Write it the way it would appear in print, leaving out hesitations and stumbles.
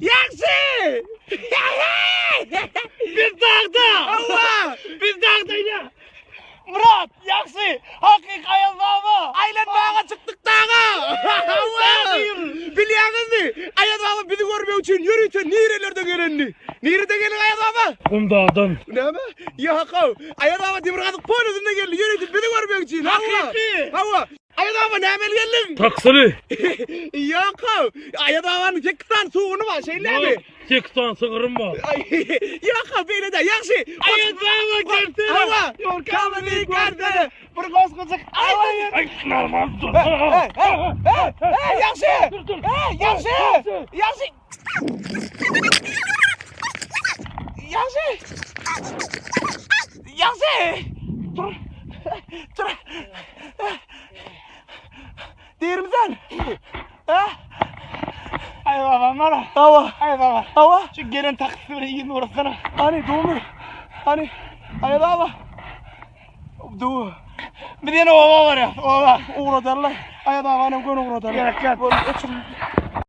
Yaksi! Biz dağda! Allah! Biz dağdayız! Murat! Yaksi! Hakik ayazlama! Aylan dağa çıktık dağa! Allah! Biliyorsunuz mu? Ayaz baba bizi görmek için yürüyün nirelerden gelenini. Nereden gelin Ayaz baba? Kum dağdan. Ne mi? Ya kav. Ayaz baba Demirkazık Poyrazı'ndan geldi. Yürüyün bizi görmek için. Hakiki! Hava. Ayaz baba ne amel geldin? Taksili! Ya kav. Ayaz babanın Kekistan soğunu var şeyler mi? Çekistan sığırım var. Ya kav böyle de yaksi. Ayaz baba geldi! Hava. Yorkanını kardı. Bir koskoca ayvayın. Ay normal dur! Hey yaksi. Hey yaksi. Yaksi. Yaksi. Yaksi. Dur. Dur. Değil mi sen? Ha? Ay baba bana! Hava. Ay baba! Hava. Şu gelen taksiri iyi mi uğrasana? Hani doğru. Hani. Hayır hava. Doğru. Bir tane ova var ya, ova! Uğradarlar. Hayır hava annem gönül uğradarlar. Gel gel! Böyle açın.